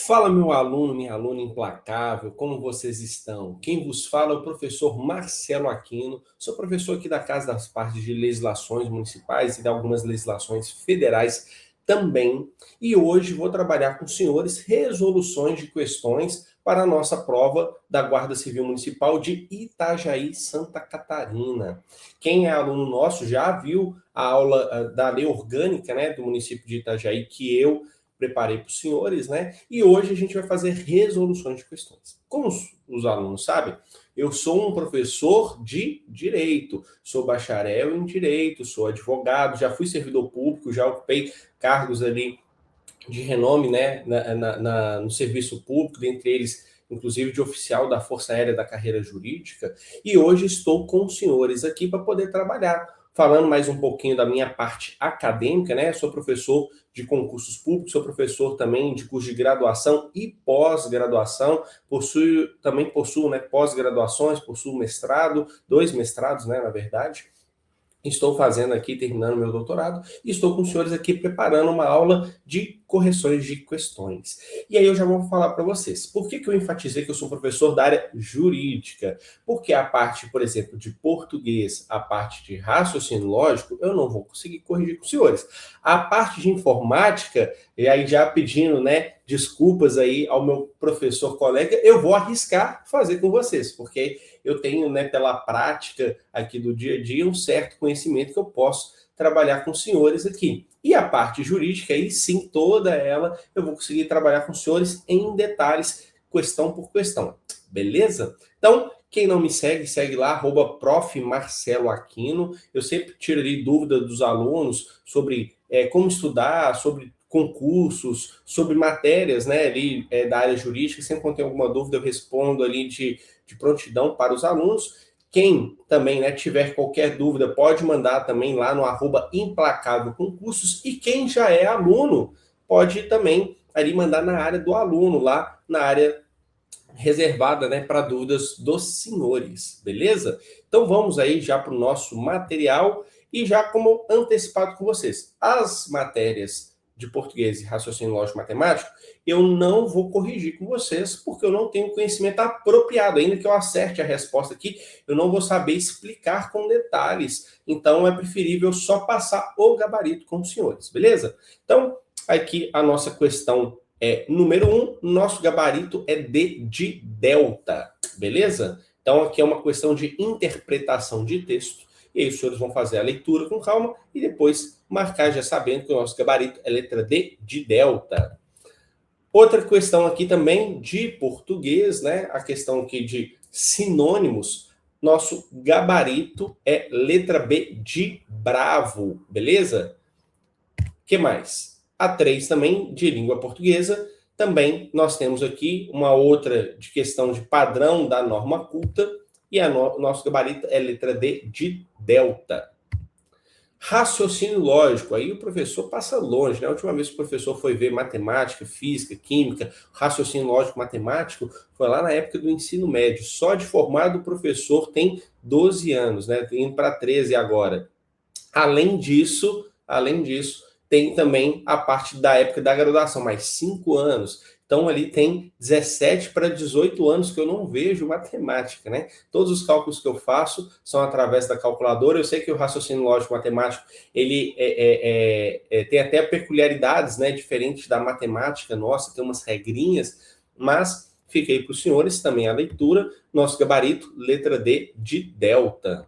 Fala, meu aluno, minha aluna implacável, como vocês estão? Quem vos fala é o professor Marcelo Aquino. Sou professor aqui da Casa das Partes de Legislações Municipais e de algumas legislações federais também. E hoje vou trabalhar com os senhores resoluções de questões para a nossa prova da Guarda Civil Municipal de Itajaí, Santa Catarina. Quem é aluno nosso já viu a aula da lei orgânica, né, do município de Itajaí, que eu preparei para os senhores, né? E hoje a gente vai fazer resoluções de questões. Como os alunos sabem, eu sou um professor de direito, sou bacharel em direito, sou advogado, já fui servidor público, já ocupei cargos ali de renome, né, no serviço público, dentre eles, inclusive, de oficial da Força Aérea da Carreira Jurídica, e hoje estou com os senhores aqui para poder trabalhar. Falando mais um pouquinho da minha parte acadêmica, né? Sou professor de concursos públicos, sou professor também de curso de graduação e pós-graduação, também possuo, né, pós-graduações, possuo mestrado, 2 mestrados, né, na verdade. Estou fazendo aqui, terminando meu doutorado, e estou com os senhores aqui preparando uma aula de correções de questões. E aí eu já vou falar para vocês. Por que eu enfatizei que eu sou professor da área jurídica? Porque a parte, por exemplo, de português, a parte de raciocínio lógico, eu não vou conseguir corrigir com os senhores. A parte de informática, e aí já pedindo, né, desculpas aí ao meu professor colega, eu vou arriscar fazer com vocês, porque eu tenho, né, pela prática aqui do dia a dia, um certo conhecimento que eu posso trabalhar com os senhores aqui. E a parte jurídica, aí sim, toda ela, eu vou conseguir trabalhar com os senhores em detalhes, questão por questão. Beleza? Então, quem não me segue, segue lá, @prof. Marcelo Aquino. Eu sempre tiro ali dúvida dos alunos sobre como estudar, sobre concursos, sobre matérias, né, ali da área jurídica. Sempre quando tem alguma dúvida, eu respondo ali de prontidão para os alunos. Quem também, né, tiver qualquer dúvida, pode mandar também lá no @implacávelconcursos. E quem já é aluno, pode também ali mandar na área do aluno, lá na área reservada, né, para dúvidas dos senhores, beleza? Então vamos aí já para o nosso material e já como antecipado com vocês. As matérias de português e raciocínio lógico matemático, eu não vou corrigir com vocês, porque eu não tenho conhecimento apropriado. Ainda que eu acerte a resposta aqui, eu não vou saber explicar com detalhes. Então é preferível só passar o gabarito com os senhores, beleza? Então, aqui a nossa questão número 1, nosso gabarito é D de delta, beleza? Então aqui é uma questão de interpretação de texto, e aí os senhores vão fazer a leitura com calma e depois marcar já sabendo que o nosso gabarito é letra D de delta. Outra questão aqui também de português, né? A questão aqui de sinônimos, nosso gabarito é letra B de bravo, beleza? O que mais? A 3 também, de língua portuguesa. Também nós temos aqui uma outra de questão de padrão da norma culta. E nosso gabarito é letra D de delta. Raciocínio lógico, aí o professor passa longe, né? A última vez que o professor foi ver matemática, física, química, raciocínio lógico matemático, foi lá na época do ensino médio. Só de formado o professor tem 12 anos, né? Indo para 13 agora. Além disso, tem também a parte da época da graduação, mais 5 anos. Então, ali tem 17 para 18 anos que eu não vejo matemática, né? Todos os cálculos que eu faço são através da calculadora. Eu sei que o raciocínio lógico matemático, ele tem até peculiaridades, né? Diferentes da matemática nossa, tem umas regrinhas, mas fiquei para os senhores também a leitura. Nosso gabarito, letra D de delta.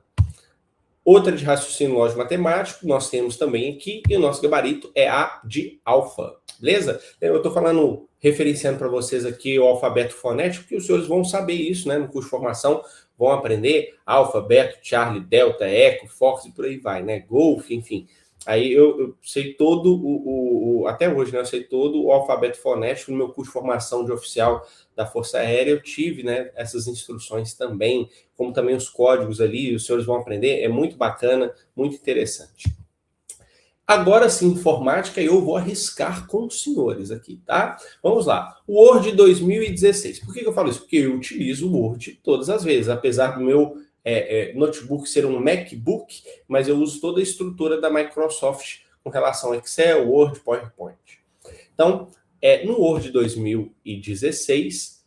Outra de raciocínio lógico matemático, nós temos também aqui, e o nosso gabarito é A de alfa, beleza? Eu estou falando, referenciando para vocês aqui o alfabeto fonético, que os senhores vão saber isso, né? No curso de formação, vão aprender alfa, beta, Charlie, delta, eco, fox e por aí vai, né? Golf, enfim. Aí eu sei todo até hoje, né? Eu sei todo o alfabeto fonético no meu curso de formação de oficial da Força Aérea. Eu tive, né, essas instruções também, como também os códigos ali, os senhores vão aprender. É muito bacana, muito interessante. Agora sim, informática, eu vou arriscar com os senhores aqui, tá? Vamos lá. Word 2016. Por que eu falo isso? Porque eu utilizo o Word todas as vezes, apesar do meu notebook ser um MacBook, mas eu uso toda a estrutura da Microsoft com relação a Excel, Word, PowerPoint. Então, no Word 2016,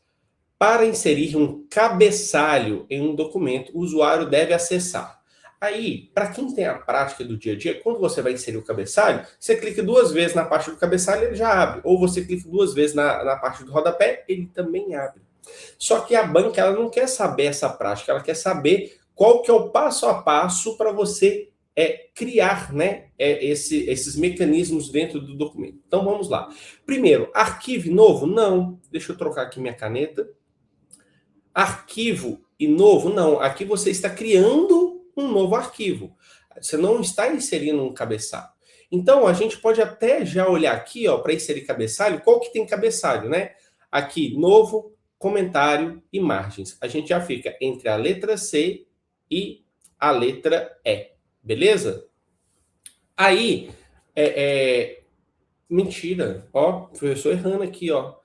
para inserir um cabeçalho em um documento, o usuário deve acessar. Aí, para quem tem a prática do dia a dia, quando você vai inserir o cabeçalho, você clica 2 vezes na parte do cabeçalho, ele já abre. Ou você clica 2 vezes na parte do rodapé, ele também abre. Só que a banca, ela não quer saber essa prática, ela quer saber qual que é o passo a passo para você criar, né, esses mecanismos dentro do documento. Então vamos lá. Primeiro, arquivo novo? Não. Deixa eu trocar aqui minha caneta. Arquivo e novo? Não. Aqui você está criando um novo arquivo. Você não está inserindo um cabeçalho. Então a gente pode até já olhar aqui, ó, para inserir cabeçalho. Qual que tem cabeçalho, né? Aqui, novo, comentário e margens. A gente já fica entre a letra C e a letra E. Beleza? Aí, mentira, ó, professor errando aqui, ó.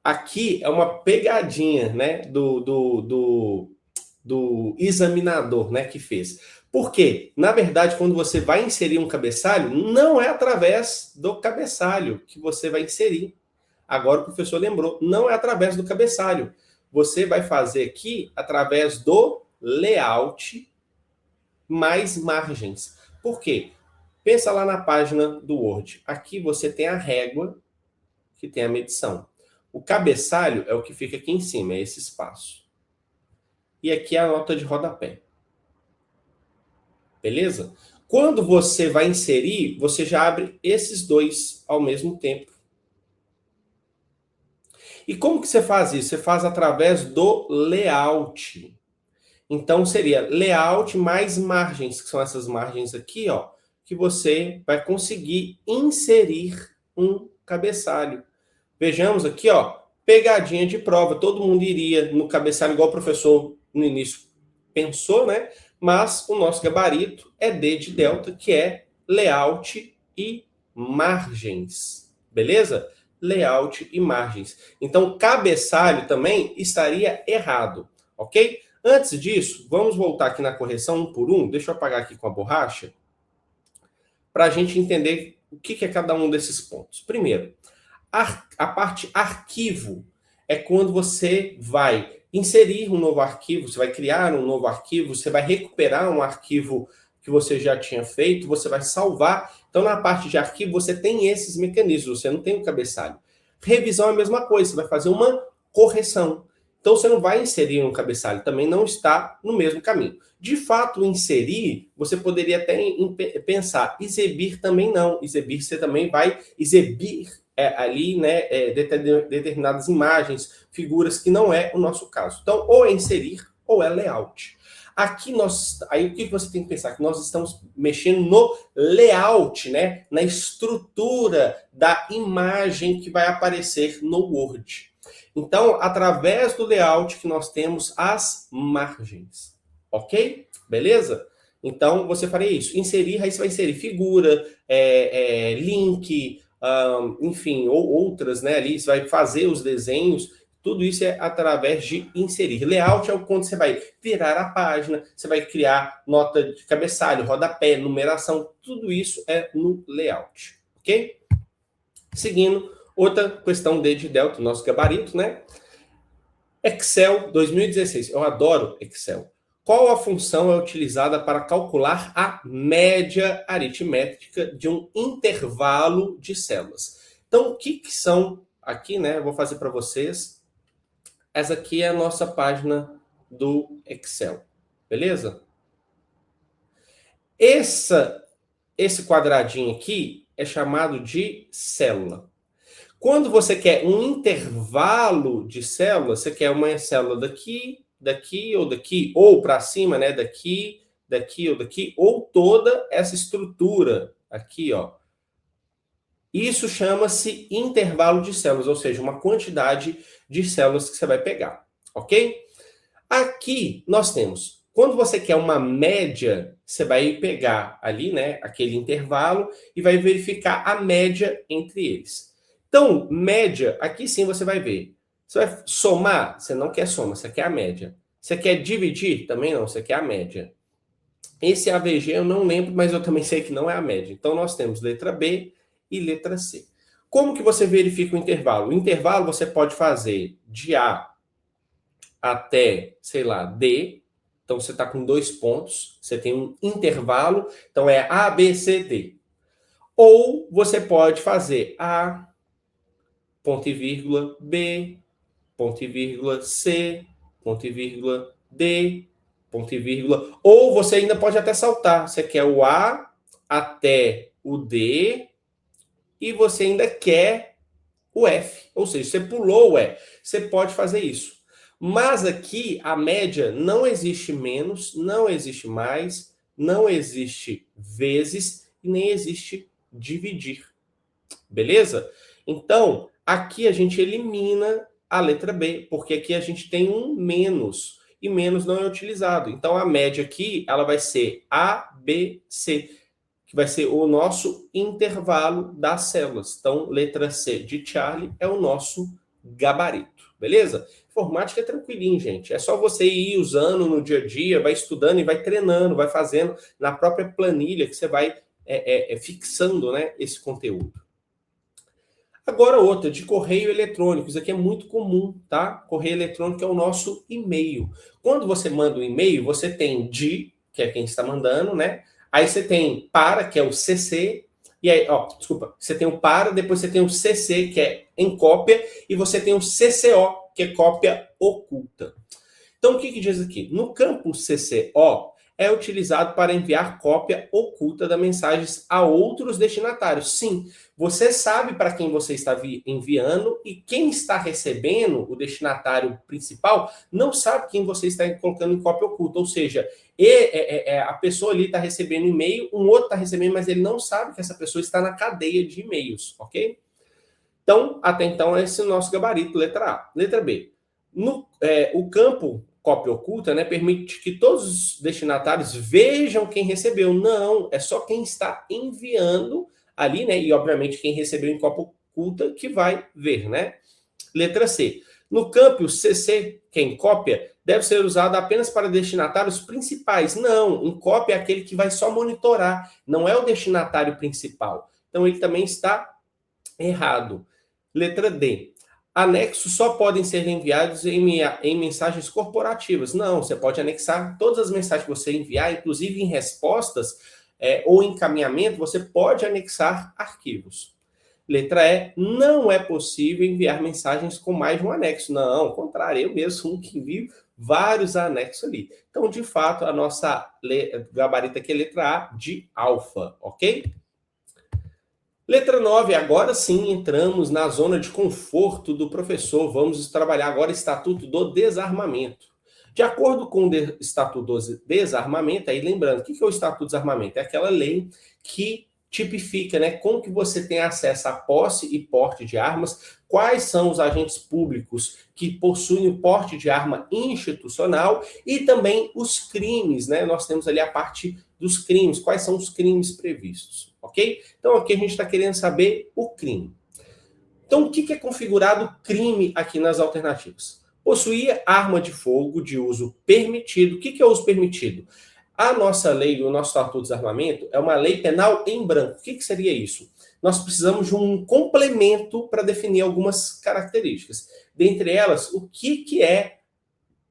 Aqui é uma pegadinha, né, do examinador, né, que fez. Por quê? Na verdade, quando você vai inserir um cabeçalho, não é através do cabeçalho que você vai inserir. Agora o professor lembrou, não é através do cabeçalho. Você vai fazer aqui através do layout mais margens. Por quê? Pensa lá na página do Word. Aqui você tem a régua, que tem a medição. O cabeçalho é o que fica aqui em cima, é esse espaço. E aqui é a nota de rodapé. Beleza? Quando você vai inserir, você já abre esses dois ao mesmo tempo. E como que você faz isso? Você faz através do layout. Então seria layout mais margens, que são essas margens aqui, ó, que você vai conseguir inserir um cabeçalho. Vejamos aqui, ó, pegadinha de prova. Todo mundo iria no cabeçalho igual o professor no início pensou, né? Mas o nosso gabarito é D de delta, que é layout e margens. Beleza? Layout e margens. Então, cabeçalho também estaria errado, ok? Antes disso, vamos voltar aqui na correção um por um. Deixa eu apagar aqui com a borracha, para a gente entender o que é cada um desses pontos. Primeiro, a parte arquivo é quando você vai inserir um novo arquivo, você vai criar um novo arquivo, você vai recuperar um arquivo que você já tinha feito, você vai salvar. Então, na parte de arquivo, você tem esses mecanismos, você não tem o cabeçalho. Revisão é a mesma coisa, você vai fazer uma correção. Então, você não vai inserir um cabeçalho, também não está no mesmo caminho. De fato, inserir, você poderia até pensar, exibir também não. Exibir, você também vai exibir ali, né, determinadas imagens, figuras, que não é o nosso caso. Então, ou é inserir, ou é layout. Aqui aí o que você tem que pensar? Que nós estamos mexendo no layout, né, na estrutura da imagem que vai aparecer no Word. Então, através do layout que nós temos as margens, ok? Beleza? Então, você faria isso. Inserir, aí você vai inserir figura, link, enfim, ou outras, né? Ali você vai fazer os desenhos, tudo isso é através de inserir. Layout é quando você vai virar a página, você vai criar nota de cabeçalho, rodapé, numeração, tudo isso é no layout, ok? Seguindo, outra questão D de delta, nosso gabarito, né? Excel 2016. Eu adoro Excel. Qual a função é utilizada para calcular a média aritmética de um intervalo de células? Então, o que são aqui, né? Eu vou fazer para vocês. Essa aqui é a nossa página do Excel. Beleza? Esse quadradinho aqui é chamado de célula. Quando você quer um intervalo de células, você quer uma célula daqui, daqui ou daqui, ou para cima, né? Daqui, daqui ou daqui, ou toda essa estrutura aqui, ó. Isso chama-se intervalo de células, ou seja, uma quantidade de células que você vai pegar, ok? Aqui nós temos, quando você quer uma média, você vai pegar ali, né, aquele intervalo e vai verificar a média entre eles. Então, média, aqui sim você vai ver. Você vai somar? Você não quer soma, você quer a média. Você quer dividir? Também não, você quer a média. Esse AVG eu não lembro, mas eu também sei que não é a média. Então, nós temos letra B e letra C. Como que você verifica o intervalo? O intervalo você pode fazer de A até, sei lá, D. Então, você está com 2 pontos, você tem um intervalo, então é A, B, C, D. Ou você pode fazer A, ponto e vírgula, B, ponto e vírgula, C, ponto e vírgula, D, ponto e vírgula. Ou você ainda pode até saltar. Você quer o A até o D e você ainda quer o F. Ou seja, você pulou o E. Você pode fazer isso. Mas aqui a média não existe menos, não existe mais, não existe vezes e nem existe dividir. Beleza? Então, aqui a gente elimina a letra B, porque aqui a gente tem um menos, e menos não é utilizado. Então, a média aqui, ela vai ser A, B, C, que vai ser o nosso intervalo das células. Então, letra C de Charlie é o nosso gabarito, beleza? Informática é tranquilinho, gente. É só você ir usando no dia a dia, vai estudando e vai treinando, vai fazendo na própria planilha que você vai fixando, né, esse conteúdo. Agora outra, de correio eletrônico. Isso aqui é muito comum, tá? Correio eletrônico é o nosso e-mail. Quando você manda um e-mail, você tem de, que é quem está mandando, né? Aí você tem para, que é o CC. E aí, ó, desculpa, você tem o para, depois você tem o CC, que é em cópia, e você tem o CCO, que é cópia oculta. Então, o que diz aqui? No campo CCO, é utilizado para enviar cópia oculta das mensagens a outros destinatários. Sim, você sabe para quem você está enviando e quem está recebendo, o destinatário principal, não sabe quem você está colocando em cópia oculta. Ou seja, a pessoa ali está recebendo e-mail, um outro está recebendo, mas ele não sabe que essa pessoa está na cadeia de e-mails, ok? Então, até então, esse é o nosso gabarito, letra A. Letra B. O campo cópia oculta, né, permite que todos os destinatários vejam quem recebeu. Não, é só quem está enviando ali, né? E obviamente quem recebeu em cópia oculta que vai ver, né? Letra C. No campo CC, que é em cópia, deve ser usado apenas para destinatários principais. Não, em cópia é aquele que vai só monitorar, não é o destinatário principal. Então ele também está errado. Letra D. Anexos só podem ser enviados em mensagens corporativas. Não, você pode anexar todas as mensagens que você enviar, inclusive em respostas ou encaminhamento, você pode anexar arquivos. Letra E. Não é possível enviar mensagens com mais de um anexo. Não, ao contrário, eu mesmo sou um que envio vários anexos ali. Então, de fato, a nossa gabarito aqui é letra A de alfa, ok? Letra 9, agora sim entramos na zona de conforto do professor. Vamos trabalhar agora o Estatuto do Desarmamento. De acordo com o Estatuto do Desarmamento, aí lembrando, o que é o Estatuto do Desarmamento? É aquela lei que tipifica, né, como que você tem acesso à posse e porte de armas, quais são os agentes públicos que possuem o porte de arma institucional e também os crimes, né? Nós temos ali a parte dos crimes, quais são os crimes previstos, ok? Então aqui a gente está querendo saber o crime. Então o que é configurado crime aqui nas alternativas? Possuir arma de fogo de uso permitido. O que é uso permitido? A nossa lei, o nosso Estatuto de Desarmamento, é uma lei penal em branco. O que seria isso? Nós precisamos de um complemento para definir algumas características. Dentre elas, o que é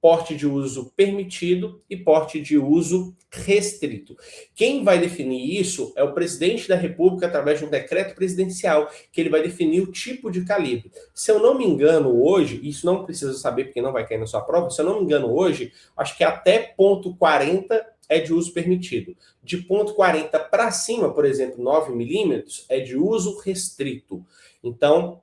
porte de uso permitido e porte de uso restrito. Quem vai definir isso é o presidente da República através de um decreto presidencial, que ele vai definir o tipo de calibre. Se eu não me engano hoje, isso não precisa saber porque não vai cair na sua prova, se eu não me engano hoje, acho que até .40 é de uso permitido. De .40 para cima, por exemplo, 9 milímetros, é de uso restrito. Então,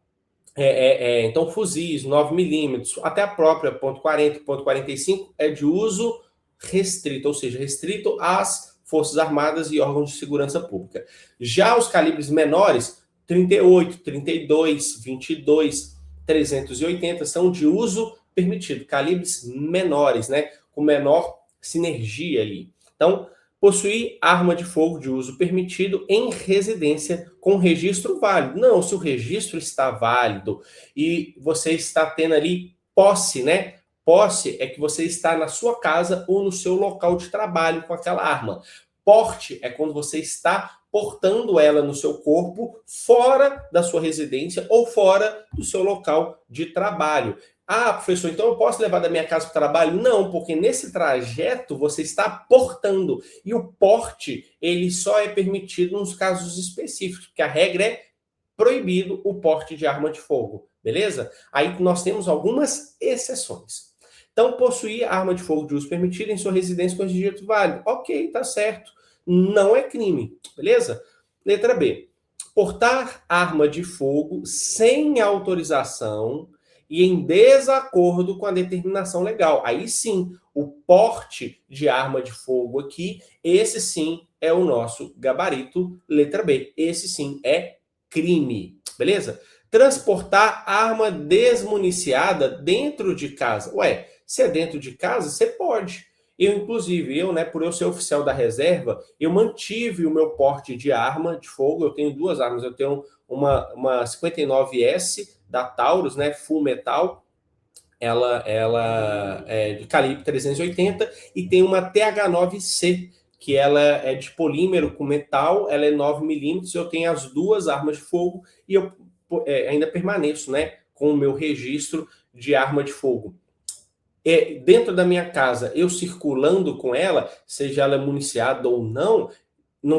então, fuzis, 9 milímetros, até a própria .40, .45 é de uso restrito, ou seja, restrito às Forças Armadas e órgãos de segurança pública. Já os calibres menores, 38, 32, 22, 380, são de uso permitido, calibres menores, né, com menor sinergia ali. Então, possuir arma de fogo de uso permitido em residência com registro válido. Não, se o registro está válido e você está tendo ali posse, né? Posse é que você está na sua casa ou no seu local de trabalho com aquela arma. Porte é quando você está portando ela no seu corpo fora da sua residência ou fora do seu local de trabalho. Ah, professor, então eu posso levar da minha casa para o trabalho? Não, porque nesse trajeto você está portando. E o porte, ele só é permitido nos casos específicos, porque a regra é proibido o porte de arma de fogo, beleza? Aí nós temos algumas exceções. Então, possuir arma de fogo de uso permitido em sua residência com registro válido. Ok, tá certo. Não é crime, beleza? Letra B. Portar arma de fogo sem autorização e em desacordo com a determinação legal. Aí sim, o porte de arma de fogo aqui, esse sim é o nosso gabarito, letra B. Esse sim é crime, beleza? Transportar arma desmuniciada dentro de casa. Ué, se é dentro de casa, você pode. Inclusive, né, por eu ser oficial da reserva, eu mantive o meu porte de arma de fogo. Eu tenho duas armas. Eu tenho uma 59S da Taurus, né, full metal. Ela é de calibre 380 e tem uma TH9C, que ela é de polímero com metal, ela é 9 milímetros. Eu tenho as duas armas de fogo e eu ainda permaneço, né, com o meu registro de arma de fogo. Dentro da minha casa, eu circulando com ela, seja ela municiada ou não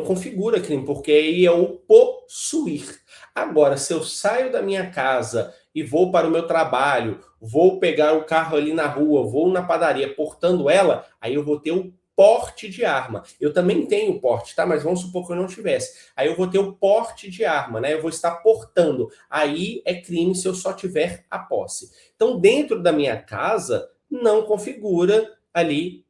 configura crime, porque aí é o possuir. Agora, se eu saio da minha casa e vou para o meu trabalho, vou pegar o carro ali na rua, vou na padaria portando ela, aí eu vou ter o porte de arma. Eu também tenho porte, tá? Mas vamos supor que eu não tivesse. Aí eu vou ter o porte de arma, né? Eu vou estar portando. Aí é crime se eu só tiver a posse. Então, dentro da minha casa, não configura ali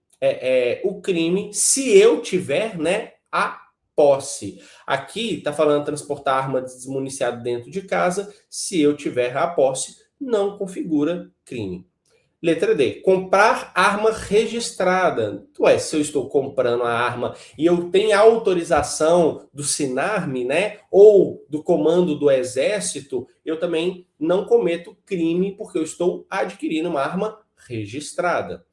o crime se eu tiver, né, a posse. Aqui está falando transportar arma desmuniciada dentro de casa. Se eu tiver a posse, não configura crime. Letra D. Comprar arma registrada. Ué, se eu estou comprando a arma e eu tenho a autorização do Sinarme, né, ou do comando do Exército, eu também não cometo crime porque eu estou adquirindo uma arma registrada.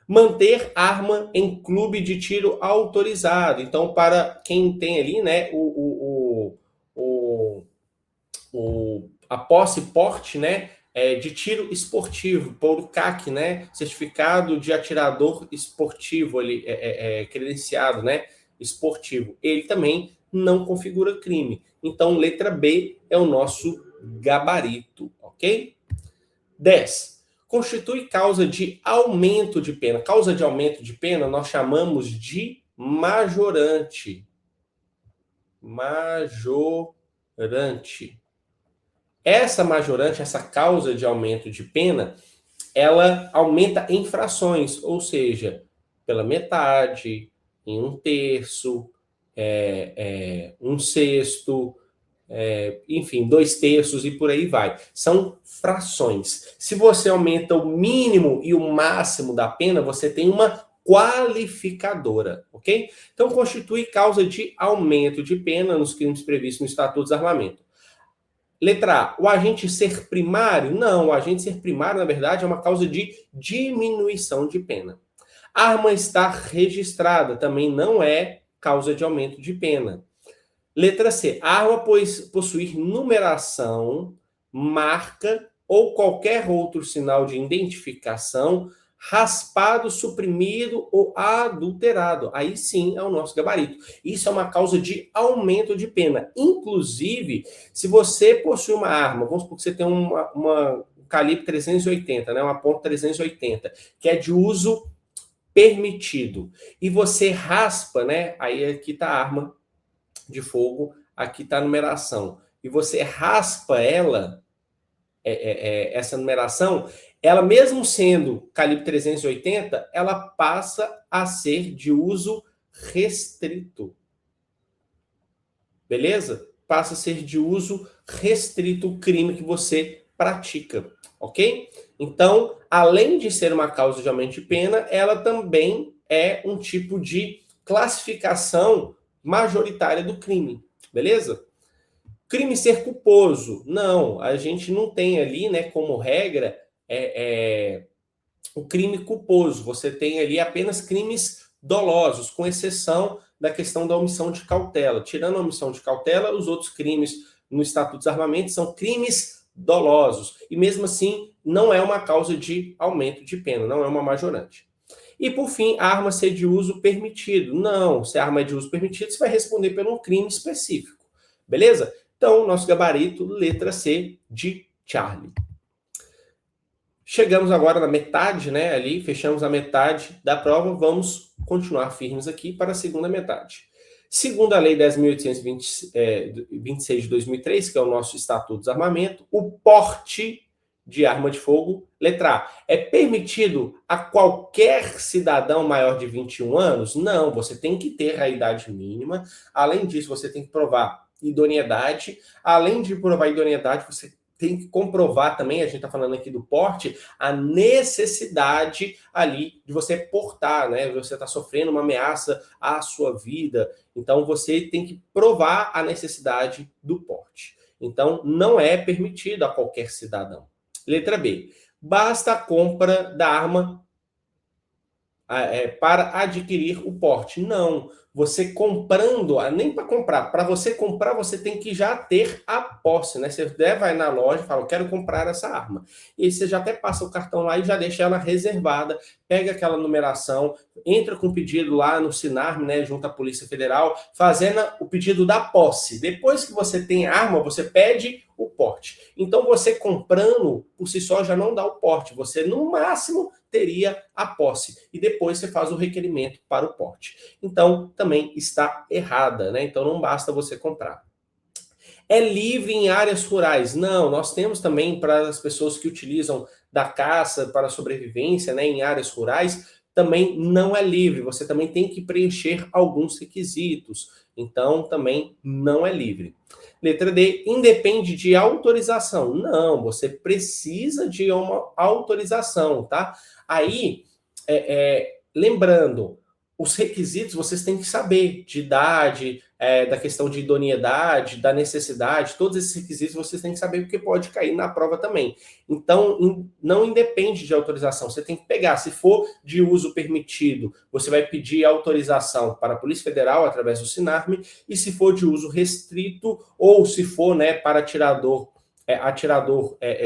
Manter arma em clube de tiro autorizado. Então, para quem tem ali, né, a posse porte, né, de tiro esportivo, por CAC, né, certificado de atirador esportivo, ali, credenciado, né, esportivo. Ele também não configura crime. Então, letra B é o nosso gabarito, ok? 10. Constitui causa de aumento de pena. Causa de aumento de pena nós chamamos de majorante. Majorante. Essa majorante, essa causa de aumento de pena, ela aumenta em frações, ou seja, pela metade, em um terço, um sexto, enfim, 2/3 e por aí vai. São frações. Se você aumenta o mínimo e o máximo da pena, você tem uma qualificadora, ok? Então, constitui causa de aumento de pena nos crimes previstos no Estatuto do Desarmamento. Letra A, o agente ser primário? Não, o agente ser primário, na verdade, é uma causa de diminuição de pena. A arma estar registrada também não é causa de aumento de pena. Letra C, a arma possuir numeração, marca ou qualquer outro sinal de identificação raspado, suprimido ou adulterado. Aí sim é o nosso gabarito. Isso é uma causa de aumento de pena. Inclusive, se você possui uma arma, vamos supor que você tem uma calibre 380, né, uma ponta 380, que é de uso permitido, e você raspa, né, aí aqui está a arma de fogo, aqui está a numeração, e você raspa ela, essa numeração, ela mesmo sendo calibre 380, ela passa a ser de uso restrito. Beleza? Passa a ser de uso restrito o crime que você pratica, ok? Então, além de ser uma causa de aumento de pena, ela também é um tipo de classificação majoritária do crime, beleza? Crime ser culposo. Não, a gente não tem ali, né, como regra, o crime culposo. Você tem ali apenas crimes dolosos, com exceção da questão da omissão de cautela. Tirando a omissão de cautela, os outros crimes no Estatuto dos Armamentos são crimes dolosos. E mesmo assim, não é uma causa de aumento de pena, não é uma majorante. E, por fim, a arma ser de uso permitido. Não, se a arma é de uso permitido, você vai responder por um crime específico. Beleza? Então, nosso gabarito, letra C, de Charlie. Chegamos agora na metade, né? Ali, fechamos a metade da prova. Vamos continuar firmes aqui para a segunda metade. Segundo a Lei 10.826 de 2003, que é o nosso Estatuto dos Armamentos, o porte de arma de fogo, letra A, é permitido a qualquer cidadão maior de 21 anos? Não, você tem que ter a idade mínima. Além disso, você tem que provar idoneidade. Além de provar idoneidade, você tem que comprovar também, a gente está falando aqui do porte, a necessidade ali de você portar, né? Você está sofrendo uma ameaça à sua vida. Então, você tem que provar a necessidade do porte. Então, não é permitido a qualquer cidadão. Letra B. Basta a compra da arma para adquirir o porte. Não. Você comprando, nem para comprar. Para você comprar, você tem que já ter a posse, né? Você vai na loja e fala, eu quero comprar essa arma. E você já até passa o cartão lá e já deixa ela reservada, pega aquela numeração, entra com o pedido lá no Sinarme, né, junto à Polícia Federal, fazendo o pedido da posse. Depois que você tem a arma, você pede o porte. Então, você comprando, por si só, já não dá o porte. Você, no máximo, teria a posse. E depois você faz o requerimento para o porte. Então, também está errada, né? Então, não basta você comprar. É livre em áreas rurais? Não, nós temos também para as pessoas que utilizam da caça para sobrevivência, né, em áreas rurais, também não é livre. Você também tem que preencher alguns requisitos. Então, também não é livre. Letra D, independe de autorização. Não, você precisa de uma autorização, tá? Aí, lembrando, os requisitos vocês têm que saber, de idade, da questão de idoneidade, da necessidade, todos esses requisitos vocês têm que saber, porque pode cair na prova também. Então, não independe de autorização, você tem que pegar, se for de uso permitido, você vai pedir autorização para a Polícia Federal, através do Sinarme, e se for de uso restrito, ou se for, né, para atirador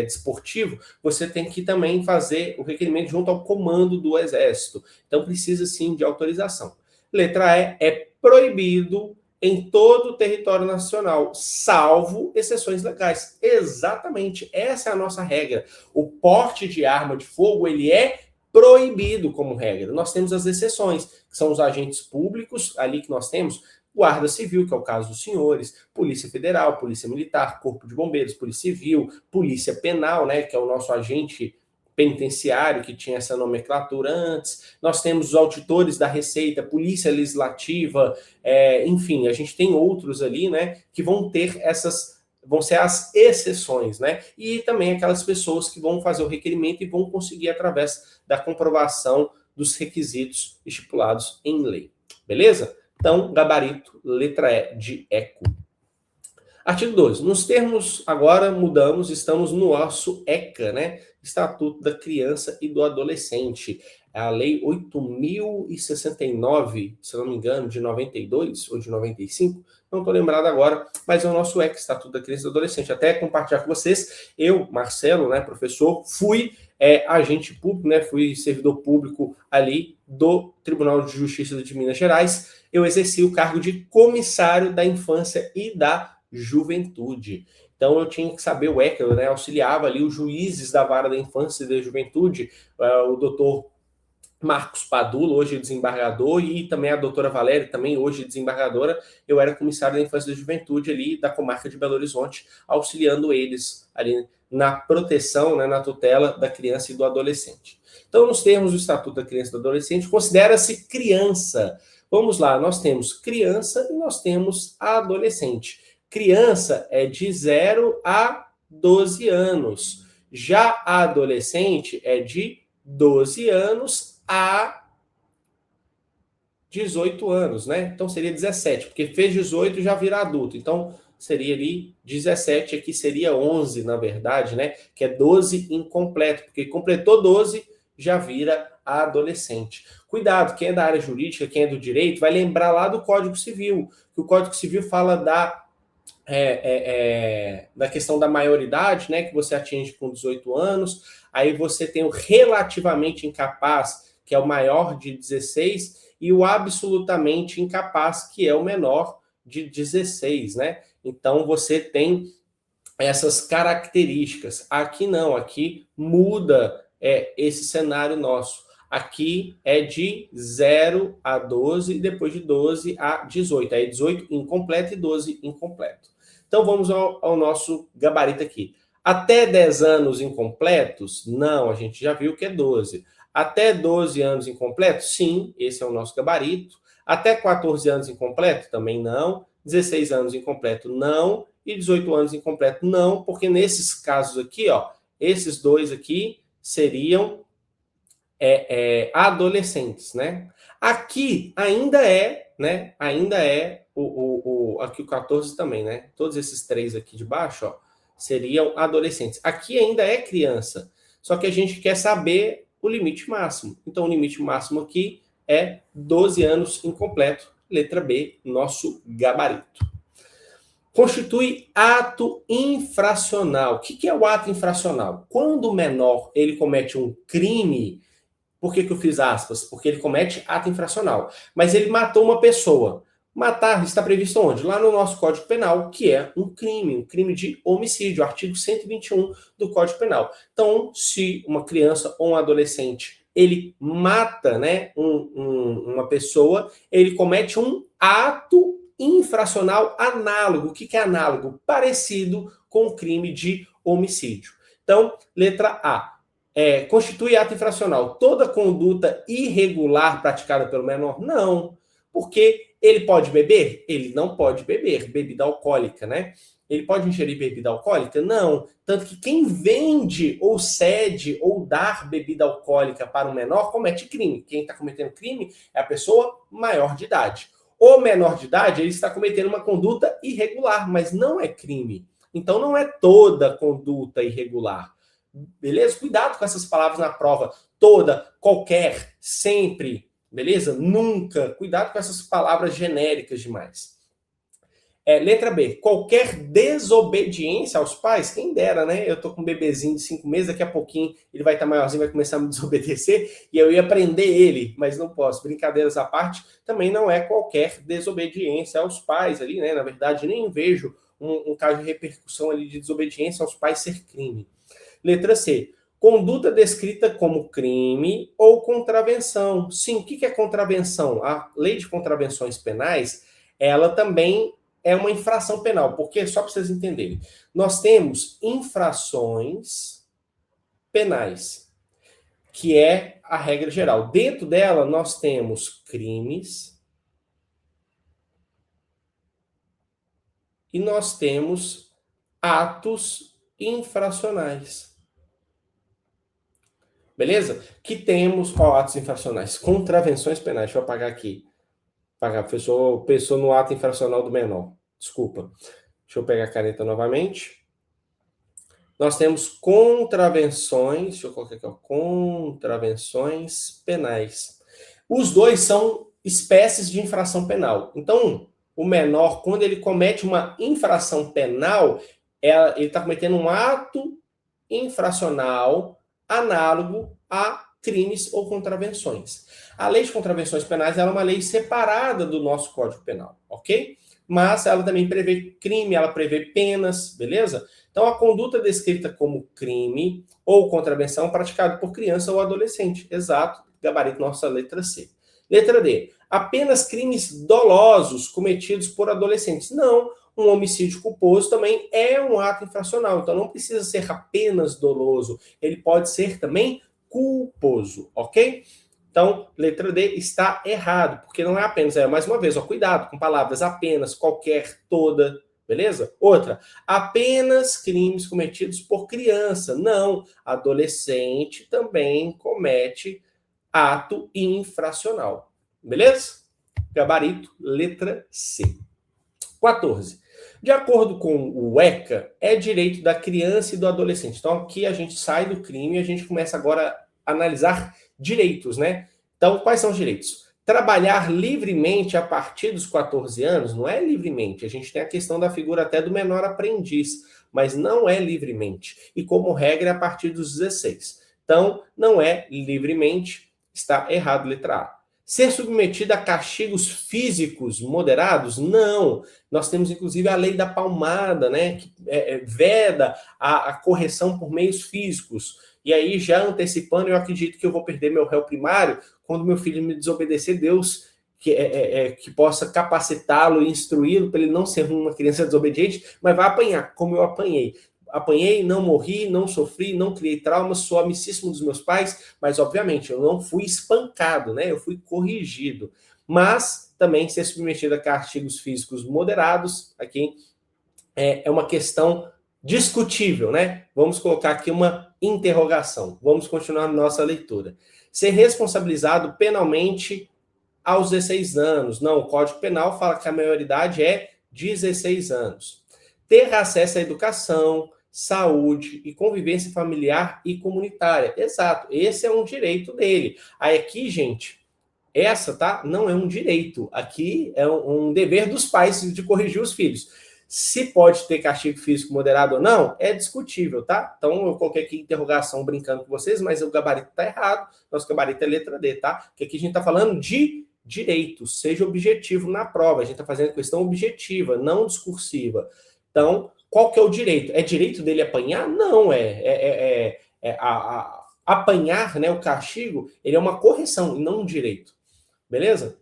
desportivo, você tem que também fazer o requerimento junto ao comando do Exército. Então, precisa sim de autorização. Letra E, é proibido em todo o território nacional, salvo exceções legais. Exatamente, essa é a nossa regra. O porte de arma de fogo, ele é proibido como regra. Nós temos as exceções, que são os agentes públicos, ali que nós temos, Guarda Civil, que é o caso dos senhores, Polícia Federal, Polícia Militar, Corpo de Bombeiros, Polícia Civil, Polícia Penal, né, que é o nosso agente penitenciário, que tinha essa nomenclatura antes. Nós temos os auditores da Receita, Polícia Legislativa, enfim, a gente tem outros ali, né, que vão ser as exceções, né? E também aquelas pessoas que vão fazer o requerimento e vão conseguir através da comprovação dos requisitos estipulados em lei. Beleza? Então, gabarito, letra E de eco. Artigo 12. Nos termos, agora mudamos, estamos no nosso ECA, né? Estatuto da Criança e do Adolescente. A Lei 8.069, se não me engano, de 92 ou de 95, não estou lembrado agora, mas é o nosso ECA, Estatuto da Criança e do Adolescente. Até compartilhar com vocês, eu, Marcelo, né, professor, fui agente público, né, fui servidor público ali do Tribunal de Justiça de Minas Gerais. Eu exerci o cargo de comissário da infância e da juventude. Então eu tinha que saber o ECA, né, auxiliava ali os juízes da vara da infância e da juventude, o doutor Marcos Padula, hoje desembargador, e também a doutora Valéria, também hoje desembargadora. Eu era comissário da infância e da juventude ali da comarca de Belo Horizonte, auxiliando eles ali na proteção, né, na tutela da criança e do adolescente. Então, nos termos do Estatuto da Criança e do Adolescente, considera-se criança. Vamos lá, nós temos criança e nós temos adolescente. Criança é de 0 a 12 anos. Já a adolescente é de 12 anos a 18 anos, né? Então seria 17, porque fez 18 já vira adulto. Então seria ali 17, aqui seria 11, na verdade, né? Que é 12 incompleto, porque completou 12, já vira adolescente. Cuidado, quem é da área jurídica, quem é do direito, vai lembrar lá do Código Civil, que o Código Civil fala da questão da maioridade, né, que você atinge com 18 anos, aí você tem o relativamente incapaz, que é o maior de 16, e o absolutamente incapaz, que é o menor de 16, né? Então você tem essas características. Aqui não, aqui muda esse cenário nosso. Aqui é de 0 a 12 e depois de 12 a 18. Aí 18 incompleto e 12 incompleto. Então vamos ao nosso gabarito aqui. Até 10 anos incompletos? Não, a gente já viu que é 12. Até 12 anos incompletos? Sim, esse é o nosso gabarito. Até 14 anos incompleto? Também não. 16 anos incompleto? Não. E 18 anos incompleto? Não, porque nesses casos aqui, ó, esses dois aqui seriam adolescentes, né? Aqui ainda né? Ainda aqui o 14 também, né? Todos esses três aqui de baixo, ó, seriam adolescentes. Aqui ainda é criança, só que a gente quer saber o limite máximo. Então, o limite máximo aqui é 12 anos incompleto. Letra B, nosso gabarito. Constitui ato infracional. O que é o ato infracional? Quando o menor ele comete um crime, por que eu fiz aspas? Porque ele comete ato infracional. Mas ele matou uma pessoa. Matar está previsto onde? Lá no nosso Código Penal, que é um crime de homicídio, artigo 121 do Código Penal. Então, se uma criança ou um adolescente ele mata, né, uma pessoa, ele comete um ato infracional análogo. O que é análogo? Parecido com o crime de homicídio. Então, letra A. Constitui ato infracional toda conduta irregular praticada pelo menor? Não. Porque ele pode beber? Ele não pode beber. Bebida alcoólica, né? Ele pode ingerir bebida alcoólica? Não. Tanto que quem vende ou cede ou dar bebida alcoólica para um menor comete crime. Quem está cometendo crime é a pessoa maior de idade. O menor de idade, ele está cometendo uma conduta irregular, mas não é crime. Então, não é toda conduta irregular. Beleza? Cuidado com essas palavras na prova. Toda, qualquer, sempre, beleza? Nunca. Cuidado com essas palavras genéricas demais. Letra B. Qualquer desobediência aos pais, quem dera, né? Eu tô com um bebezinho de 5 meses, daqui a pouquinho ele vai estar maiorzinho, vai começar a me desobedecer e eu ia prender ele, mas não posso. Brincadeiras à parte, também não é qualquer desobediência aos pais ali, né? Na verdade, nem vejo um caso de repercussão ali de desobediência aos pais ser crime. Letra C. Conduta descrita como crime ou contravenção. Sim, o que é contravenção? A lei de contravenções penais, ela também é uma infração penal, porque, só para vocês entenderem, nós temos infrações penais, que é a regra geral. Dentro dela, nós temos crimes e nós temos atos infracionais. Beleza? Que temos, atos infracionais, contravenções penais. Deixa eu apagar aqui. Apagar, pensou no ato infracional do menor. Desculpa. Deixa eu pegar a caneta novamente. Nós temos contravenções, deixa eu colocar aqui, contravenções penais. Os dois são espécies de infração penal. Então, o menor, quando ele comete uma infração penal, ele está cometendo um ato infracional análogo a crimes ou contravenções. A lei de contravenções penais é uma lei separada do nosso Código Penal, ok? Mas ela também prevê crime, ela prevê penas, beleza? Então, a conduta descrita como crime ou contravenção praticada por criança ou adolescente. Exato, gabarito nossa letra C. Letra D. Apenas crimes dolosos cometidos por adolescentes. Não, um homicídio culposo também é um ato infracional. Então, não precisa ser apenas doloso. Ele pode ser também culposo, ok? Então, letra D está errado, porque não é apenas. Mais uma vez, cuidado com palavras apenas, qualquer, toda, beleza? Outra, apenas crimes cometidos por criança. Não, adolescente também comete ato infracional. Beleza? Gabarito, letra C. 14. De acordo com o ECA, é direito da criança e do adolescente. Então, aqui a gente sai do crime e a gente começa agora analisar direitos, né? Então, quais são os direitos? Trabalhar livremente a partir dos 14 anos não é livremente. A gente tem a questão da figura até do menor aprendiz, mas não é livremente. E como regra é a partir dos 16. Então, não é livremente, está errado, letra A. Ser submetido a castigos físicos moderados? Não. Nós temos, inclusive, a lei da palmada, né, que veda a correção por meios físicos. E aí, já antecipando, eu acredito que eu vou perder meu réu primário quando meu filho me desobedecer. Deus que possa capacitá-lo e instruí-lo para ele não ser uma criança desobediente, mas vai apanhar, como eu apanhei. Apanhei, não morri, não sofri, não criei traumas, sou amicíssimo dos meus pais, mas obviamente eu não fui espancado, né? Eu fui corrigido. Mas também ser submetido a castigos físicos moderados, aqui é uma questão discutível, né? Vamos colocar aqui uma interrogação. Vamos continuar nossa leitura. Ser responsabilizado penalmente aos 16 anos. Não, o Código Penal fala que a maioridade é 16 anos. Ter acesso à educação, saúde e convivência familiar e comunitária. Exato, esse é um direito dele. Aí aqui, gente, essa, tá? Não é um direito. Aqui é um dever dos pais de corrigir os filhos. Se pode ter castigo físico moderado ou não, é discutível, tá? Então eu coloquei aqui interrogação brincando com vocês, mas o gabarito tá errado. Nosso gabarito é letra D, tá? Porque aqui a gente tá falando de direito, seja objetivo na prova. A gente tá fazendo questão objetiva, não discursiva. Então, qual que é o direito? É direito dele apanhar? Não, apanhar, né, o castigo, ele é uma correção e não um direito. Beleza?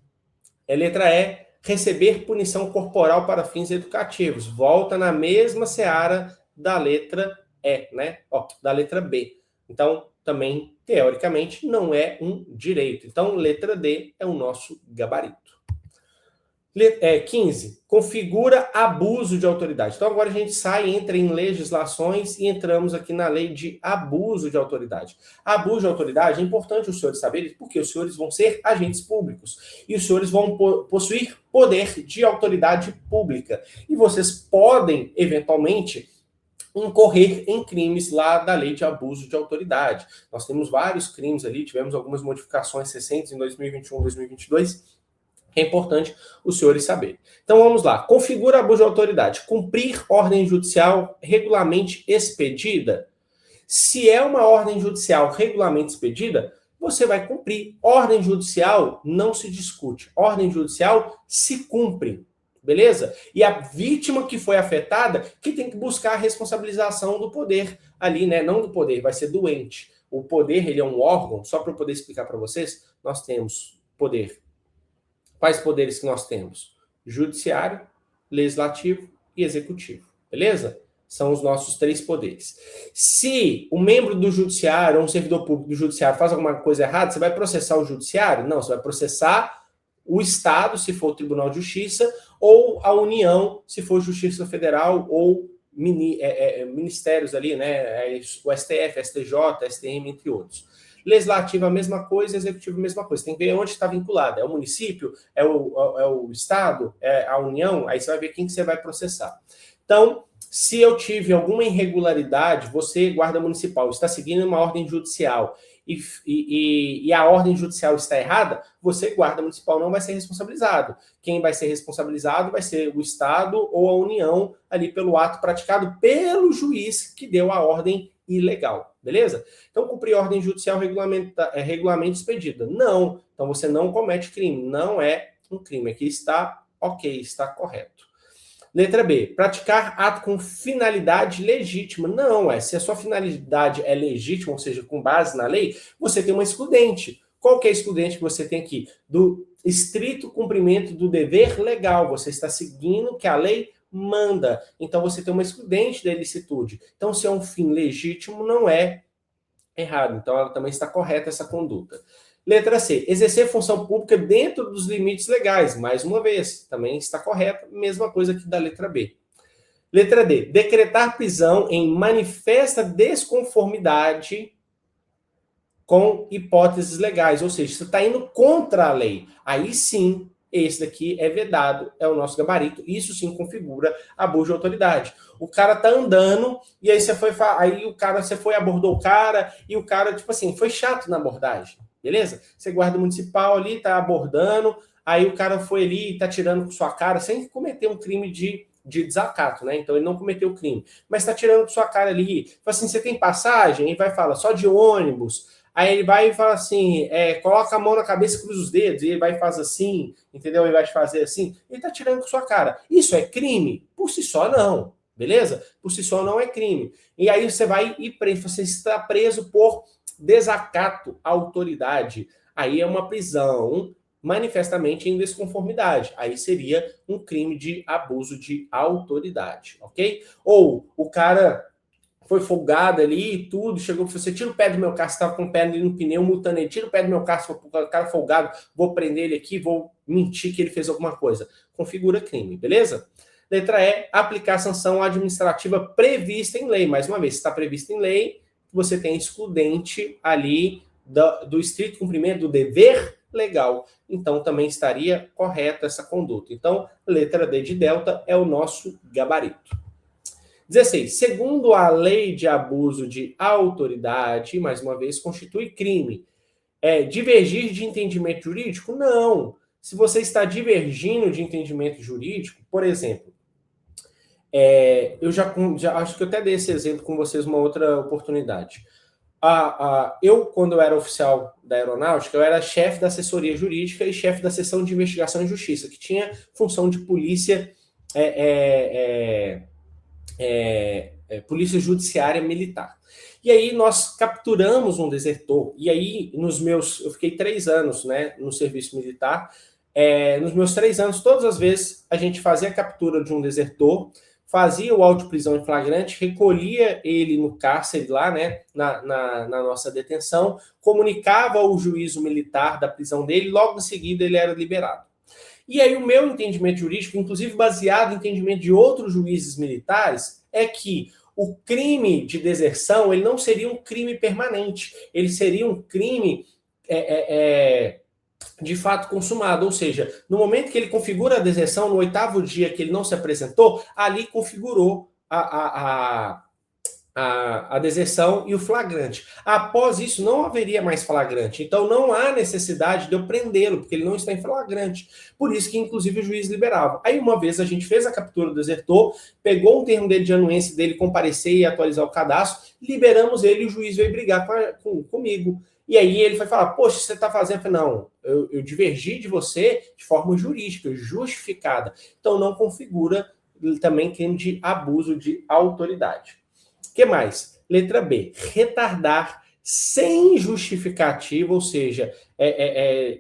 Letra E, receber punição corporal para fins educativos. Volta na mesma seara da letra E, né? Da letra B. Então, também, teoricamente, não é um direito. Então, letra D é o nosso gabarito. 15. Configura abuso de autoridade. Então, agora a gente entra em legislações e entramos aqui na lei de abuso de autoridade. Abuso de autoridade é importante os senhores saberem, porque os senhores vão ser agentes públicos e os senhores vão possuir poder de autoridade pública. E vocês podem, eventualmente, incorrer em crimes lá da lei de abuso de autoridade. Nós temos vários crimes ali, tivemos algumas modificações recentes em 2021, 2022, é importante os senhores saberem. Então vamos lá. Configura abuso de autoridade. Cumprir ordem judicial regularmente expedida. Se é uma ordem judicial regularmente expedida, você vai cumprir. Ordem judicial não se discute. Ordem judicial se cumpre. Beleza? E a vítima que foi afetada que tem que buscar a responsabilização do poder ali, né? Não do poder, vai ser do ente. O poder, ele é um órgão, só para eu poder explicar para vocês, nós temos poder. Quais poderes que nós temos? Judiciário, legislativo e executivo. Beleza? São os nossos 3 poderes. Se o membro do judiciário ou um servidor público do judiciário faz alguma coisa errada, você vai processar o judiciário? Não, você vai processar o Estado, se for o Tribunal de Justiça, ou a União, se for Justiça Federal ou ministérios ali, né? O STF, STJ, STM, entre outros. Legislativo a mesma coisa, executivo a mesma coisa. Tem que ver onde está vinculado. É o município? É o Estado? É a União? Aí você vai ver quem que você vai processar. Então, se eu tive alguma irregularidade, você, guarda municipal, está seguindo uma ordem judicial e a ordem judicial está errada, você, guarda municipal, não vai ser responsabilizado. Quem vai ser responsabilizado vai ser o Estado ou a União ali pelo ato praticado pelo juiz que deu a ordem ilegal, beleza? Então, cumprir ordem judicial regularmente expedida. Não, então você não comete crime, não é um crime. Aqui está ok, está correto. Letra B, praticar ato com finalidade legítima. Não, se a sua finalidade é legítima, ou seja, com base na lei, você tem uma excludente. Qual que é a excludente que você tem aqui? Do estrito cumprimento do dever legal. Você está seguindo o que a lei manda. Então, você tem uma excludente da ilicitude. Então, se é um fim legítimo, não é errado. Então, ela também está correta, essa conduta. Letra C, exercer função pública dentro dos limites legais. Mais uma vez, também está correta. Mesma coisa que da letra B. Letra D, decretar prisão em manifesta desconformidade com hipóteses legais. Ou seja, você está indo contra a lei. Aí sim, esse daqui é vedado, é o nosso gabarito. Isso sim configura abuso de autoridade. O cara tá andando e aí você foi abordou o cara e o cara, tipo assim, foi chato na abordagem, beleza? Você guarda municipal ali, tá abordando, aí o cara foi ali e tá tirando com sua cara sem cometer um crime de desacato, né? Então ele não cometeu o crime, mas tá tirando com sua cara ali. Fala assim, você tem passagem? E vai falar, só de ônibus. Aí ele vai e fala assim, coloca a mão na cabeça e cruza os dedos, e ele vai e faz assim, entendeu? Ele vai fazer assim, ele tá tirando com sua cara. Isso é crime? Por si só, não. Beleza? Por si só não é crime. E aí você vai ir preso, você está preso por desacato à autoridade. Aí é uma prisão manifestamente em desconformidade. Aí seria um crime de abuso de autoridade, ok? Ou o cara foi folgado ali e tudo, chegou e falou, você tira o pé do meu carro, você estava com o pé ali no pneu, multando ele, tira o pé do meu carro, o cara folgado, vou prender ele aqui, vou mentir que ele fez alguma coisa. Configura crime, beleza? Letra E, aplicar sanção administrativa prevista em lei. Mais uma vez, se está prevista em lei, você tem excludente ali do estrito cumprimento do dever legal. Então, também estaria correta essa conduta. Então, letra D de delta é o nosso gabarito. 16. Segundo a lei de abuso de autoridade, mais uma vez, constitui crime. Divergir de entendimento jurídico? Não. Se você está divergindo de entendimento jurídico, por exemplo, eu já acho que eu até dei esse exemplo com vocês uma outra oportunidade. Eu, quando eu era oficial da aeronáutica, eu era chefe da assessoria jurídica e chefe da seção de investigação e justiça, que tinha função de polícia polícia judiciária militar. E aí nós capturamos um desertor. E aí, eu fiquei 3 anos, né, no serviço militar. Nos meus 3 anos, todas as vezes a gente fazia a captura de um desertor, fazia o auto de prisão em flagrante, recolhia ele no cárcere lá, né, na nossa detenção, comunicava ao juízo militar da prisão dele, logo em seguida ele era liberado. E aí o meu entendimento jurídico, inclusive baseado em entendimento de outros juízes militares, é que o crime de deserção ele não seria um crime permanente, ele seria um crime de fato consumado, ou seja, no momento que ele configura a deserção, no 8º dia que ele não se apresentou, ali configurou a deserção e o flagrante. Após isso, não haveria mais flagrante. Então, não há necessidade de eu prendê-lo, porque ele não está em flagrante. Por isso que, inclusive, o juiz liberava. Aí, uma vez, a gente fez a captura do desertor, pegou um termo dele de anuência dele, comparecer e atualizar o cadastro, liberamos ele e o juiz veio brigar comigo. E aí ele foi falar, poxa, você está fazendo... Eu falei, não, eu divergi de você de forma jurídica, justificada. Então, não configura também crime de abuso de autoridade. O que mais? Letra B, retardar sem justificativa, ou seja,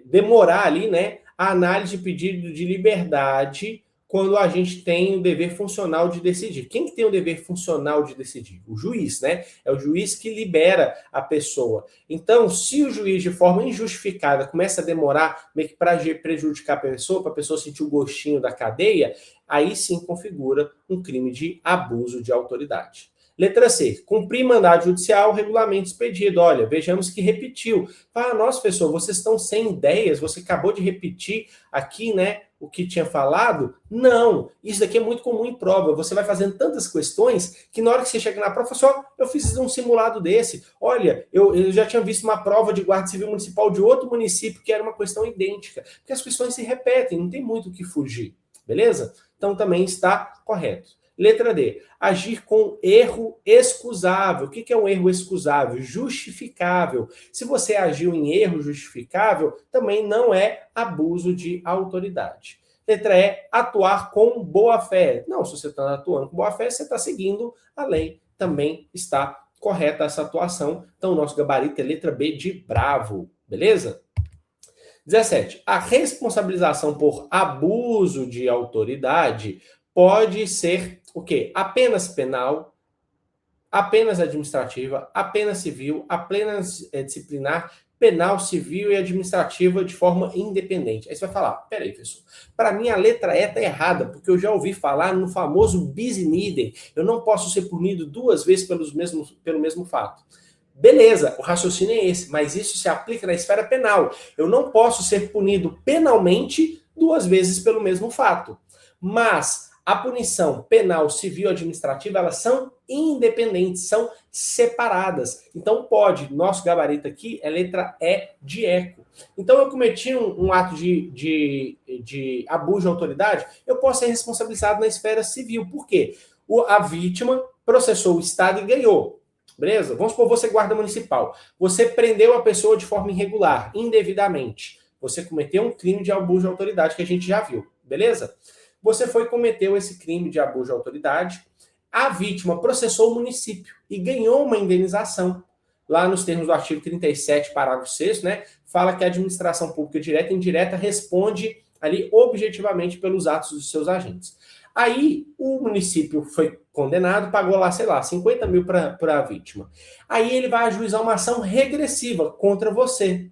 demorar ali, né, a análise de pedido de liberdade quando a gente tem o dever funcional de decidir. Quem que tem o dever funcional de decidir? O juiz, né? É o juiz que libera a pessoa. Então, se o juiz, de forma injustificada, começa a demorar meio que para prejudicar a pessoa sentir o gostinho da cadeia, aí sim configura um crime de abuso de autoridade. Letra C, cumprir mandado judicial, regulamento expedido. Olha, vejamos que repetiu. Nossa, professor, vocês estão sem ideias, você acabou de repetir aqui, né, o que tinha falado? Não, isso daqui é muito comum em prova. Você vai fazendo tantas questões que na hora que você chega na prova, só eu fiz um simulado desse. Olha, eu já tinha visto uma prova de guarda civil municipal de outro município que era uma questão idêntica. Porque as questões se repetem, não tem muito o que fugir. Beleza? Então também está correto. Letra D, agir com erro excusável. O que é um erro excusável? Justificável. Se você agiu em erro justificável, também não é abuso de autoridade. Letra E, atuar com boa-fé. Não, se você está atuando com boa-fé, você está seguindo a lei. Também está correta essa atuação. Então, o nosso gabarito é letra B de bravo. Beleza? 17. A responsabilização por abuso de autoridade pode ser o quê? Apenas penal, apenas administrativa, apenas civil, apenas disciplinar, penal, civil e administrativa de forma independente. Aí você vai falar, peraí, professor, para mim a letra E está errada, porque eu já ouvi falar no famoso bis in idem. Eu não posso ser punido 2 vezes pelo mesmo fato. Beleza, o raciocínio é esse, mas isso se aplica na esfera penal. Eu não posso ser punido penalmente duas vezes pelo mesmo fato. Mas a punição penal, civil e administrativa, elas são independentes, são separadas. Então pode, nosso gabarito aqui é letra E de eco. Então eu cometi um ato de abuso de autoridade, eu posso ser responsabilizado na esfera civil. Por quê? A vítima processou o Estado e ganhou. Beleza? Vamos supor, você guarda municipal. Você prendeu a pessoa de forma irregular, indevidamente. Você cometeu um crime de abuso de autoridade que a gente já viu. Beleza? Você foi e cometeu esse crime de abuso de autoridade. A vítima processou o município e ganhou uma indenização. Lá nos termos do artigo 37, parágrafo 6º, né, fala que a administração pública direta e indireta responde ali objetivamente pelos atos dos seus agentes. Aí o município foi condenado, pagou lá, sei lá, 50 mil para a vítima. Aí ele vai ajuizar uma ação regressiva contra você,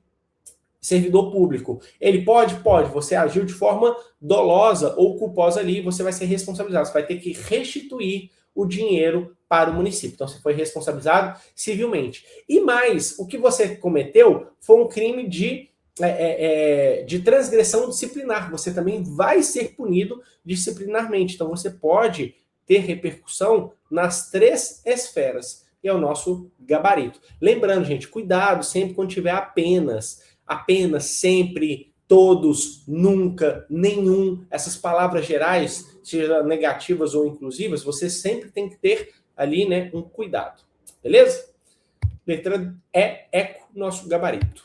servidor público. Ele pode? Pode. Você agiu de forma dolosa ou culposa ali, você vai ser responsabilizado. Você vai ter que restituir o dinheiro para o município. Então, você foi responsabilizado civilmente. E mais, o que você cometeu foi um crime de transgressão disciplinar. Você também vai ser punido disciplinarmente. Então, você pode ter repercussão nas 3 esferas. E é o nosso gabarito. Lembrando, gente, cuidado sempre quando tiver apenas, sempre, todos, nunca, nenhum. Essas palavras gerais, seja negativas ou inclusivas, você sempre tem que ter ali, né, um cuidado. Beleza? Letra E, eco, nosso gabarito.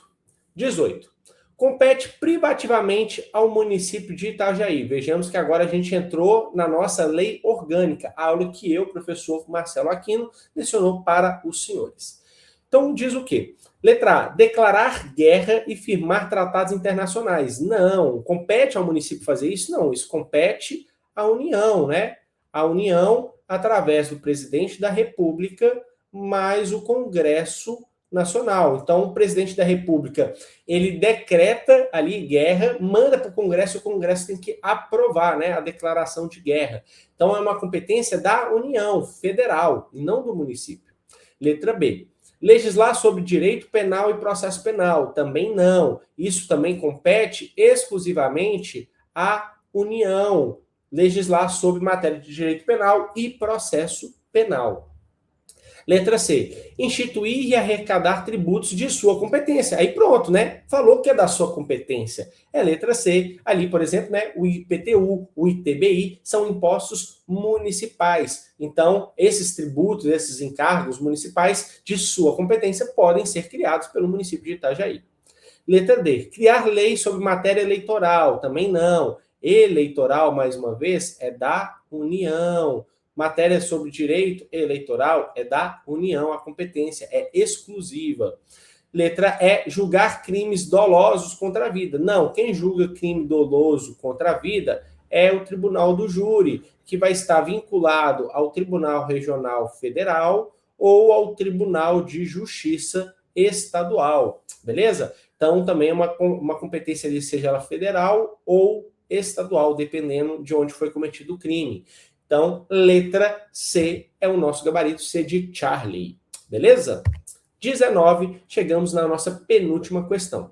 18. Compete privativamente ao município de Itajaí. Vejamos que agora a gente entrou na nossa lei orgânica, a aula que eu, professor Marcelo Aquino, lecionou para os senhores. Então, diz o quê? Letra A, declarar guerra e firmar tratados internacionais. Não, compete ao município fazer isso? Não, isso compete à União, né? A União, através do presidente da República, mais o Congresso Nacional. Então, o presidente da República, ele decreta ali guerra, manda para o Congresso, e o Congresso tem que aprovar, né, a declaração de guerra. Então, é uma competência da União Federal, e não do município. Letra B. Legislar sobre direito penal e processo penal. Também não. Isso também compete exclusivamente à União. Legislar sobre matéria de direito penal e processo penal. Letra C. Instituir e arrecadar tributos de sua competência. Aí pronto, né? Falou que é da sua competência. É letra C. Ali, por exemplo, né, o IPTU, o ITBI são impostos municipais. Então, esses tributos, esses encargos municipais de sua competência podem ser criados pelo município de Itajaí. Letra D. Criar lei sobre matéria eleitoral. Também não. Eleitoral, mais uma vez, é da União. Matéria sobre direito eleitoral é da União, a competência é exclusiva. Letra E, julgar crimes dolosos contra a vida. Não, quem julga crime doloso contra a vida é o Tribunal do Júri, que vai estar vinculado ao Tribunal Regional Federal ou ao Tribunal de Justiça Estadual, beleza? Então, também é uma competência ali, seja ela federal ou estadual, dependendo de onde foi cometido o crime. Então, letra C é o nosso gabarito, C de Charlie. Beleza? 19, chegamos na nossa penúltima questão.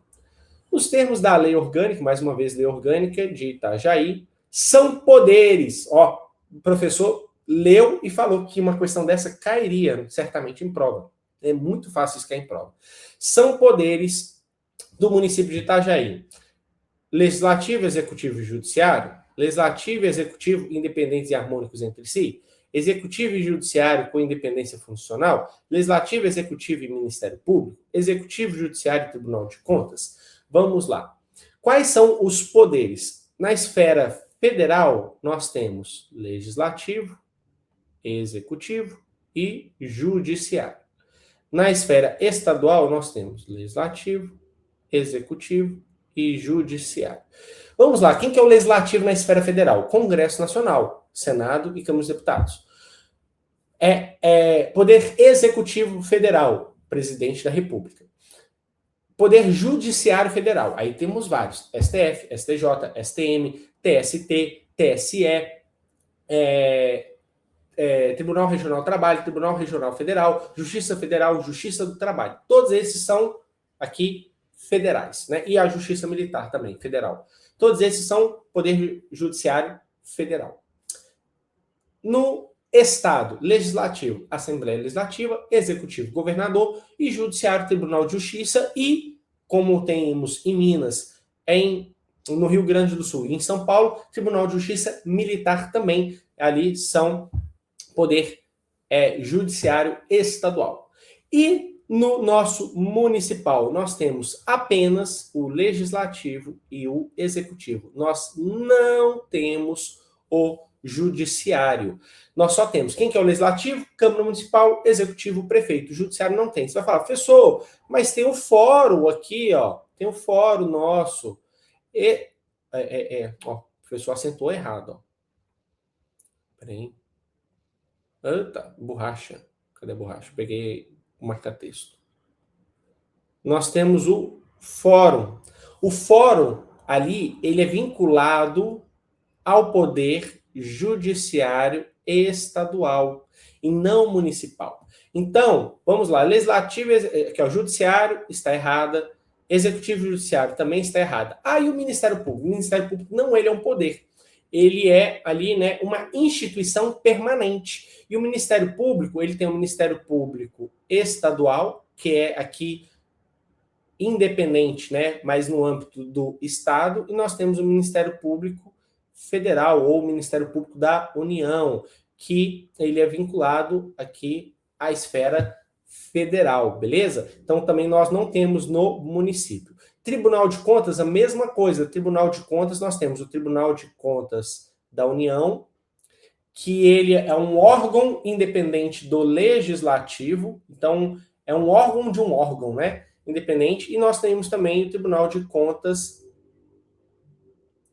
Os termos da lei orgânica, mais uma vez, lei orgânica de Itajaí, são poderes. Ó, o professor leu e falou que uma questão dessa cairia certamente em prova. É muito fácil isso cair em prova. São poderes do município de Itajaí. Legislativo, executivo e judiciário. Legislativo e executivo independentes e harmônicos entre si, executivo e judiciário com independência funcional, legislativo, executivo e Ministério Público, executivo, judiciário e Tribunal de Contas. Vamos lá. Quais são os poderes? Na esfera federal, nós temos legislativo, executivo e judiciário. Na esfera estadual, nós temos legislativo, executivo e judiciário. Vamos lá, quem que é o legislativo na esfera federal? Congresso Nacional, Senado e Câmara dos Deputados. Poder Executivo Federal, Presidente da República. Poder Judiciário Federal, aí temos vários, STF, STJ, STM, TST, TSE, Tribunal Regional do Trabalho, Tribunal Regional Federal, Justiça Federal, Justiça do Trabalho. Todos esses são aqui federais, né? E a Justiça Militar também, federal. Todos esses são Poder Judiciário Federal. No Estado, Legislativo, Assembleia Legislativa, Executivo, Governador e Judiciário, Tribunal de Justiça e, como temos em Minas, no Rio Grande do Sul e em São Paulo, Tribunal de Justiça Militar também, ali são Poder Judiciário Estadual. E no nosso municipal, nós temos apenas o Legislativo e o Executivo. Nós não temos o Judiciário. Nós só temos quem que é o Legislativo, Câmara Municipal, Executivo, Prefeito. O Judiciário não tem. Você vai falar, professor, mas tem o fórum aqui, ó. Tem o fórum nosso. Ó, o professor acentuou errado, ó. Peraí. Eita, borracha. Cadê a borracha? Peguei o marca-texto. Nós temos o fórum. O fórum ali, ele é vinculado ao Poder Judiciário Estadual e não municipal. Então, vamos lá. Legislativo, que é o Judiciário, está errada. Executivo e Judiciário também está errada. E o Ministério Público? O Ministério Público não, ele é um poder. Ele é ali, né, uma instituição permanente. E o Ministério Público, ele tem o Ministério Público Estadual, que é aqui independente, né, mas no âmbito do Estado, e nós temos o Ministério Público Federal, ou o Ministério Público da União, que ele é vinculado aqui à esfera federal, beleza? Então, também nós não temos no município. Tribunal de Contas, a mesma coisa. Tribunal de Contas, nós temos o Tribunal de Contas da União, que ele é um órgão independente do Legislativo, então é um órgão de um órgão, né? Independente, e nós temos também o Tribunal de Contas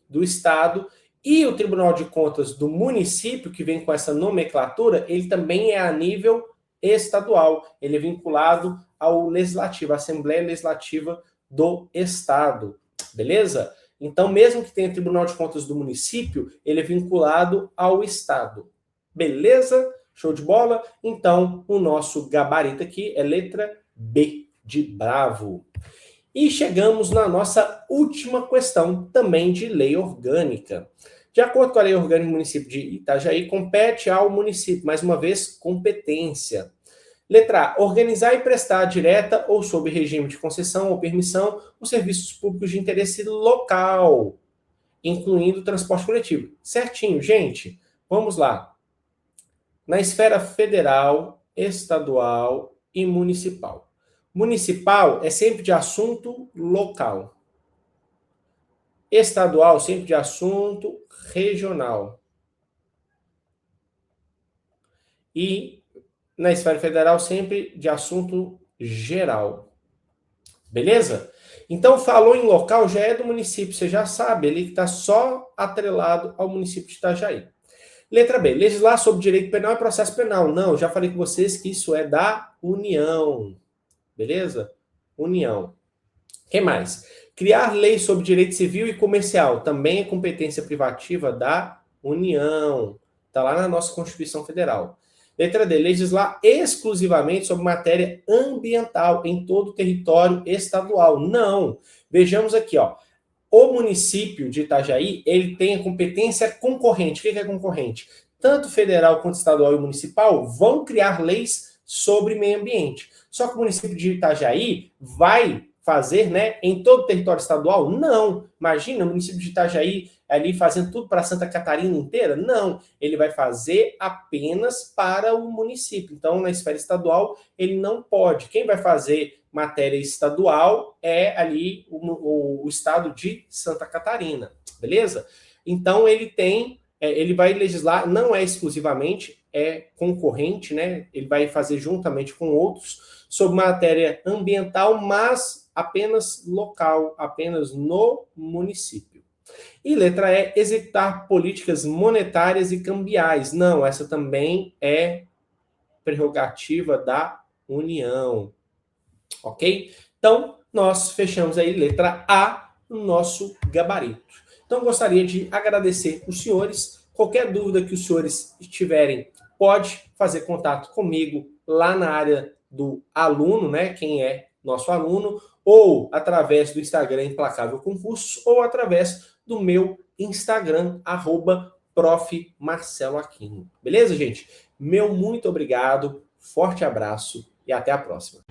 do Estado e o Tribunal de Contas do município, que vem com essa nomenclatura, ele também é a nível estadual, ele é vinculado ao Legislativo, à Assembleia Legislativa do Estado, beleza? Então, mesmo que tenha Tribunal de Contas do município, ele é vinculado ao Estado, beleza? Show de bola? Então, o nosso gabarito aqui é letra B de Bravo. E chegamos na nossa última questão, também de lei orgânica. De acordo com a lei orgânica do município de Itajaí, compete ao município, mais uma vez, competência. Letra A, organizar e prestar direta ou sob regime de concessão ou permissão os serviços públicos de interesse local, incluindo o transporte coletivo. Certinho, gente? Vamos lá. Na esfera federal, estadual e municipal. Municipal é sempre de assunto local. Estadual, sempre de assunto regional. E na esfera federal, sempre de assunto geral. Beleza? Então, falou em local, já é do município, você já sabe, ele está só atrelado ao município de Itajaí. Letra B, legislar sobre direito penal e processo penal. Não, já falei com vocês que isso é da União. Beleza? União. O que mais? Criar lei sobre direito civil e comercial. Também é competência privativa da União. Está lá na nossa Constituição Federal. Letra D, legislar exclusivamente sobre matéria ambiental em todo o território estadual. Não. Vejamos aqui, ó. O município de Itajaí, ele tem a competência concorrente. O que é concorrente? Tanto federal quanto estadual e municipal vão criar leis sobre meio ambiente. Só que o município de Itajaí vai fazer, né, em todo o território estadual? Não. Imagina o município de Itajaí ali fazendo tudo para Santa Catarina inteira? Não. Ele vai fazer apenas para o município. Então, na esfera estadual, ele não pode. Quem vai fazer matéria estadual é ali o estado de Santa Catarina. Beleza? Então, ele vai legislar, não é exclusivamente, é concorrente, né? Ele vai fazer juntamente com outros sobre matéria ambiental, mas apenas local, apenas no município. E letra E, executar políticas monetárias e cambiais. Não, essa também é prerrogativa da União. Ok? Então, nós fechamos aí letra A no nosso gabarito. Então, gostaria de agradecer os senhores. Qualquer dúvida que os senhores tiverem, pode fazer contato comigo lá na área do aluno, né? Quem é nosso aluno, ou através do Instagram Implacável Concursos, ou através do meu Instagram, @Prof. Marcelo Aquino. Beleza, gente? Meu muito obrigado, forte abraço e até a próxima.